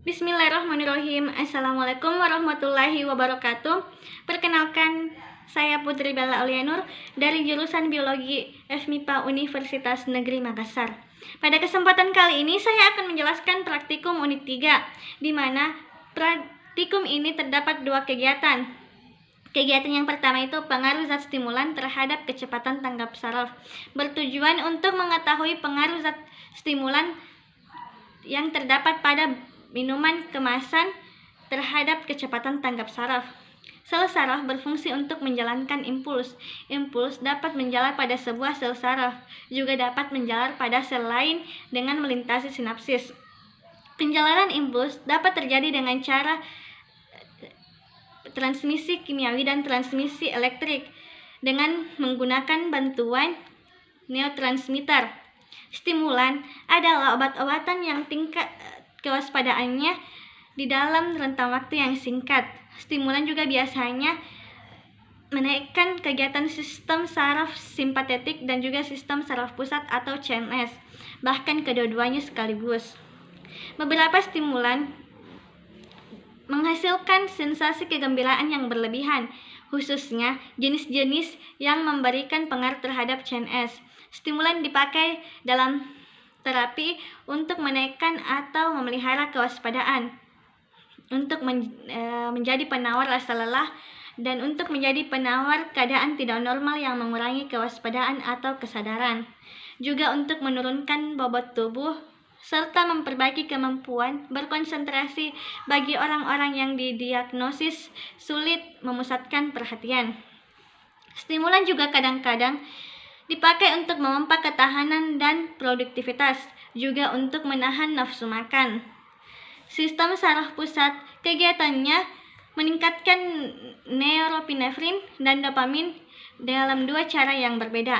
Bismillahirrahmanirrahim. Assalamualaikum warahmatullahi wabarakatuh. Perkenalkan, saya Putri Bella Aulianur dari jurusan Biologi FMIPA Universitas Negeri Makassar. Pada kesempatan kali ini saya akan menjelaskan praktikum unit 3, di mana praktikum ini terdapat dua kegiatan. Kegiatan yang pertama itu pengaruh zat stimulan terhadap kecepatan tanggap saraf, bertujuan untuk mengetahui pengaruh zat stimulan yang terdapat pada minuman kemasan terhadap kecepatan tanggap saraf. Sel saraf berfungsi untuk menjalankan impuls. Impuls dapat menjalar pada sebuah sel saraf, juga dapat menjalar pada sel lain dengan melintasi sinapsis. Penjalaran impuls dapat terjadi dengan cara transmisi kimiawi dan transmisi elektrik dengan menggunakan bantuan neurotransmitter. Stimulan adalah obat-obatan yang tingkat kewaspadaannya di dalam rentang waktu yang singkat. Stimulan juga biasanya menaikkan kegiatan sistem saraf simpatetik dan juga sistem saraf pusat atau CNS, bahkan kedua-duanya sekaligus. Beberapa stimulan menghasilkan sensasi kegembiraan yang berlebihan, khususnya jenis-jenis yang memberikan pengaruh terhadap CNS. Stimulan dipakai dalam terapi untuk menaikkan atau memelihara kewaspadaan, untuk menjadi penawar rasa lelah, dan untuk menjadi penawar keadaan tidak normal yang mengurangi kewaspadaan atau kesadaran. Juga untuk menurunkan bobot tubuh, serta memperbaiki kemampuan berkonsentrasi bagi orang-orang yang didiagnosis sulit memusatkan perhatian. Stimulan juga kadang-kadang dipakai untuk memompa ketahanan dan produktivitas, juga untuk menahan nafsu makan. Sistem saraf pusat kegiatannya meningkatkan norepinefrin dan dopamin dalam dua cara yang berbeda.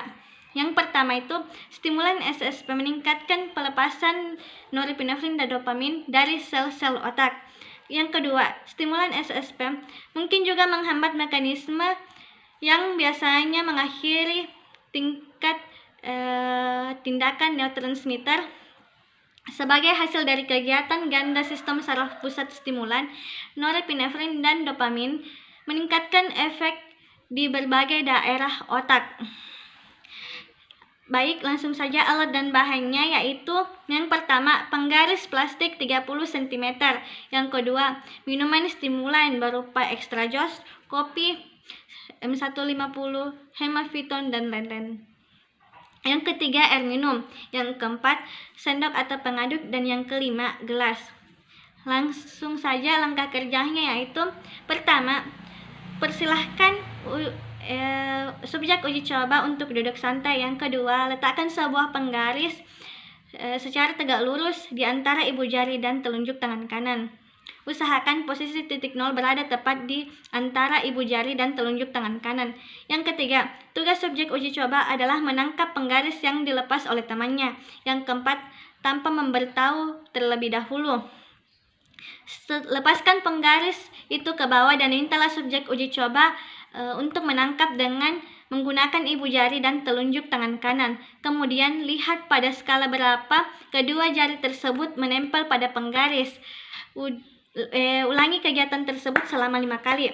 Yang pertama itu, stimulan SSP meningkatkan pelepasan norepinefrin dan dopamin dari sel-sel otak. Yang kedua, stimulan SSP mungkin juga menghambat mekanisme yang biasanya mengakhiri tingkat tindakan neurotransmitter. Sebagai hasil dari kegiatan ganda sistem saraf pusat stimulan, norepinefrin dan dopamin meningkatkan efek di berbagai daerah otak. Baik, langsung saja alat dan bahannya, yaitu yang pertama penggaris plastik 30 cm, yang kedua minuman stimulan berupa extra joss, kopi, M150, hemaviton, dan lain-lain. Yang ketiga air minum, yang keempat sendok atau pengaduk, dan yang kelima gelas. Langsung saja langkah kerjanya, yaitu pertama, persilahkan subjek uji coba untuk duduk santai. Yang kedua, letakkan sebuah penggaris secara tegak lurus di antara ibu jari dan telunjuk tangan kanan. Usahakan posisi titik nol berada tepat di antara ibu jari dan telunjuk tangan kanan. Yang ketiga, tugas subjek uji coba adalah menangkap penggaris yang dilepas oleh temannya. Yang keempat, tanpa memberitahu terlebih dahulu, lepaskan penggaris itu ke bawah dan mintalah subjek uji coba untuk menangkap dengan menggunakan ibu jari dan telunjuk tangan kanan. Kemudian lihat pada skala berapa kedua jari tersebut menempel pada penggaris. Ulangi kegiatan tersebut selama 5 kali.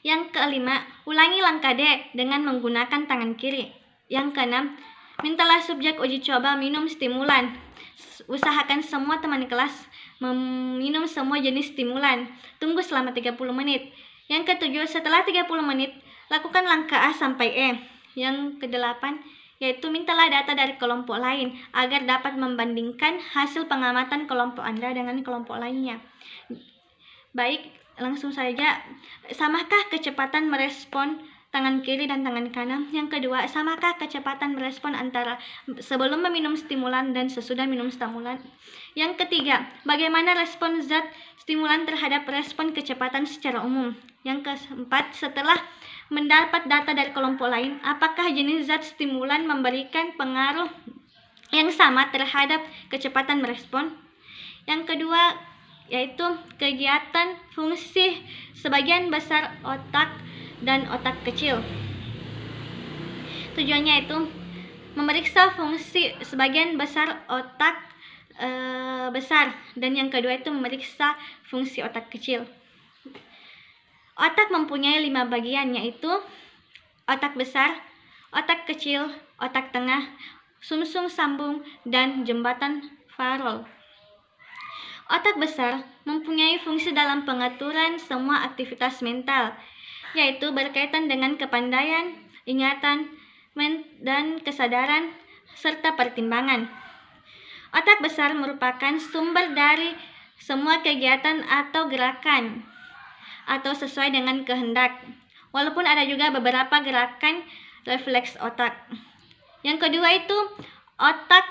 Yang kelima, ulangi langkah D dengan menggunakan tangan kiri. Yang keenam, mintalah subjek uji coba minum stimulan. Usahakan semua teman kelas meminum semua jenis stimulan. Tunggu selama 30 menit. Yang ketujuh, setelah 30 menit, lakukan langkah A sampai E. Yang kedelapan, yaitu mintalah data dari kelompok lain agar dapat membandingkan hasil pengamatan kelompok Anda dengan kelompok lainnya. Baik, langsung saja. Samakah kecepatan merespon tangan kiri dan tangan kanan? Yang kedua, samakah kecepatan merespon antara sebelum meminum stimulan dan sesudah minum stimulan? Yang ketiga, bagaimana respon zat stimulan terhadap respon kecepatan secara umum? Yang keempat, setelah mendapat data dari kelompok lain, apakah jenis zat stimulan memberikan pengaruh yang sama terhadap kecepatan merespon? Yang kedua, yaitu kegiatan fungsi sebagian besar otak dan otak kecil. Tujuannya itu memeriksa fungsi sebagian besar otak besar, dan yang kedua itu memeriksa fungsi otak kecil. Otak mempunyai 5 bagian, yaitu otak besar, otak kecil, otak tengah, sumsum sambung, dan jembatan faron. Otak besar mempunyai fungsi dalam pengaturan semua aktivitas mental, yaitu berkaitan dengan kepandaian, ingatan, dan kesadaran, serta pertimbangan. Otak besar merupakan sumber dari semua kegiatan atau gerakan, atau sesuai dengan kehendak, walaupun ada juga beberapa gerakan refleks otak. Yang kedua itu otak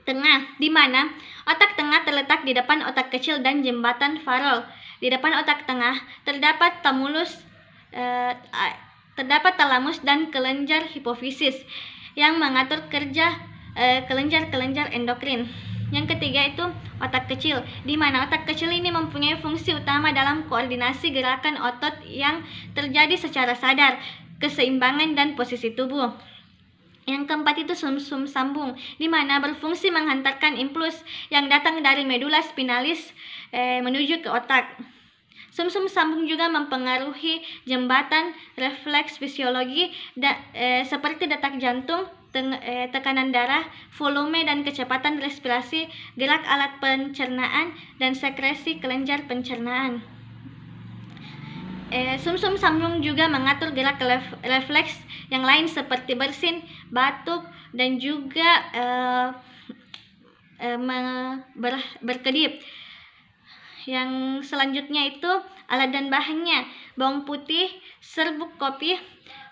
tengah, di mana otak tengah terletak di depan otak kecil dan jembatan faron. Di depan otak tengah terdapat talamus dan kelenjar hipofisis yang mengatur kerja kelenjar-kelenjar endokrin. Yang ketiga itu otak kecil, di mana otak kecil ini mempunyai fungsi utama dalam koordinasi gerakan otot yang terjadi secara sadar, keseimbangan, dan posisi tubuh. Yang keempat itu sumsum sambung, di mana berfungsi menghantarkan impuls yang datang dari medula spinalis menuju ke otak. Sumsum sambung juga mempengaruhi jembatan refleks fisiologi seperti detak jantung, tekanan darah, volume dan kecepatan respirasi, gerak alat pencernaan, dan sekresi kelenjar pencernaan. Sumsum sambung juga mengatur gerak refleks yang lain seperti bersin, batuk, dan juga berkedip. Yang selanjutnya itu alat dan bahannya: bawang putih, serbuk kopi,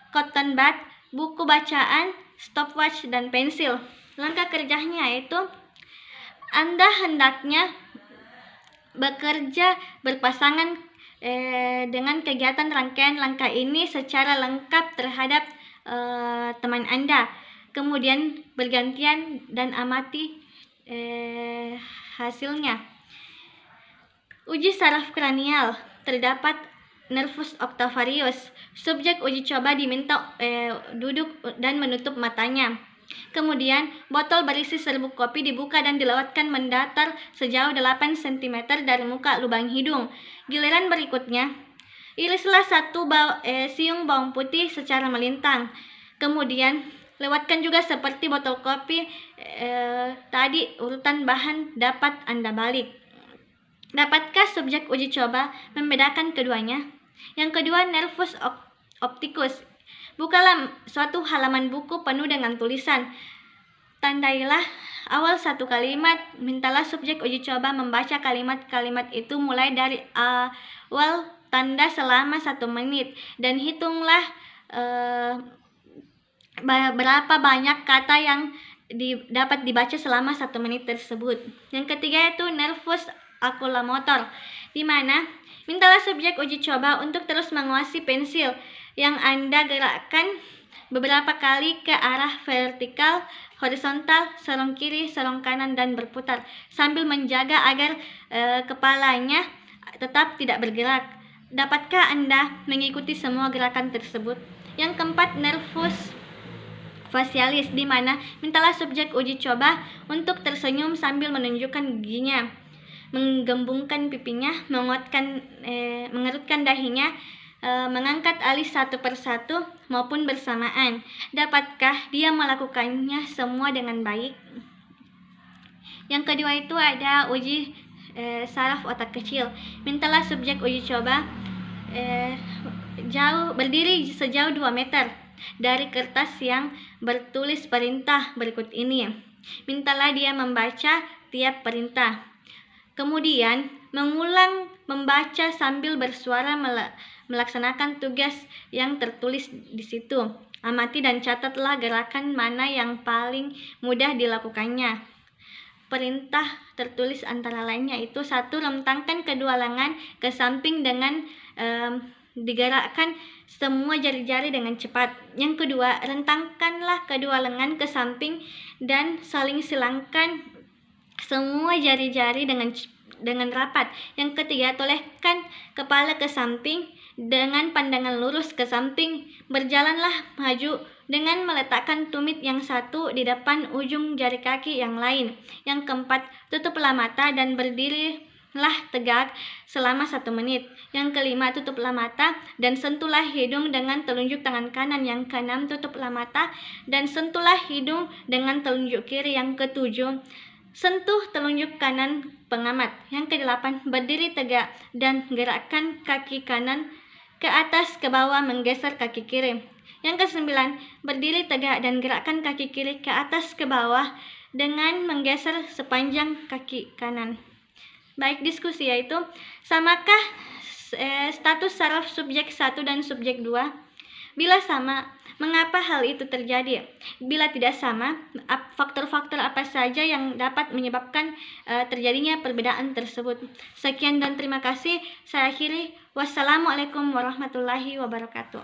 cotton bud, buku bacaan, stopwatch, dan pensil. Langkah kerjanya yaitu Anda hendaknya bekerja berpasangan dengan kegiatan rangkaian langkah ini secara lengkap terhadap teman Anda. Kemudian bergantian dan amati hasilnya. Uji saraf kranial. Terdapat nervus octavarius. Subjek uji coba diminta duduk dan menutup matanya. Kemudian, botol berisi serbuk kopi dibuka dan dilewatkan mendatar sejauh 8 cm dari muka lubang hidung. Giliran berikutnya, irislah siung bawang putih secara melintang. Kemudian, lewatkan juga seperti botol kopi tadi urutan bahan dapat Anda balik. Dapatkah subjek uji coba membedakan keduanya? Yang kedua, nervus opticus. Bukalah suatu halaman buku penuh dengan tulisan. Tandailah awal satu kalimat. Mintalah subjek uji coba membaca kalimat-kalimat itu mulai dari awal tanda selama 1 menit. Dan hitunglah berapa banyak kata yang dapat dibaca selama 1 menit tersebut. Yang ketiga itu nervus oculomotor, di mana mintalah subjek uji coba untuk terus menguasai pensil yang Anda gerakkan beberapa kali ke arah vertikal, horizontal, sorong kiri, sorong kanan, dan berputar sambil menjaga agar kepalanya tetap tidak bergerak. Dapatkah Anda mengikuti semua gerakan tersebut? Yang keempat, nervus facialis, di mana mintalah subjek uji coba untuk tersenyum sambil menunjukkan giginya, menggembungkan pipinya, mengerutkan dahinya, mengangkat alis satu persatu maupun bersamaan. Dapatkah dia melakukannya semua dengan baik? Yang kedua itu ada uji saraf otak kecil. Mintalah subjek uji coba berdiri sejauh 2 meter dari kertas yang bertulis perintah berikut ini. Mintalah dia membaca tiap perintah. Kemudian mengulang membaca sambil bersuara melaksanakan tugas yang tertulis di situ. Amati dan catatlah gerakan mana yang paling mudah dilakukannya. Perintah tertulis antara lainnya itu: 1. Rentangkan kedua lengan ke samping dengan digerakkan semua jari-jari dengan cepat. Yang kedua, rentangkanlah kedua lengan ke samping dan saling silangkan semua jari-jari dengan rapat. Yang ketiga, tolehkan kepala ke samping dengan pandangan lurus ke samping. Berjalanlah maju dengan meletakkan tumit yang satu di depan ujung jari kaki yang lain. Yang keempat, tutuplah mata dan berdirilah tegak selama 1 menit. Yang kelima, tutuplah mata dan sentuhlah hidung dengan telunjuk tangan kanan. Yang keenam, tutuplah mata dan sentuhlah hidung dengan telunjuk kiri. Yang ketujuh, sentuh telunjuk kanan pengamat. Yang kedelapan, berdiri tegak dan gerakkan kaki kanan ke atas ke bawah menggeser kaki kiri. Yang kesembilan, berdiri tegak dan gerakkan kaki kiri ke atas ke bawah dengan menggeser sepanjang kaki kanan. Baik, diskusi yaitu, samakah status saraf subjek 1 dan subjek 2? Bila sama, mengapa hal itu terjadi? Bila tidak sama, faktor-faktor apa saja yang dapat menyebabkan terjadinya perbedaan tersebut? Sekian dan terima kasih. Saya akhiri. Wassalamualaikum warahmatullahi wabarakatuh.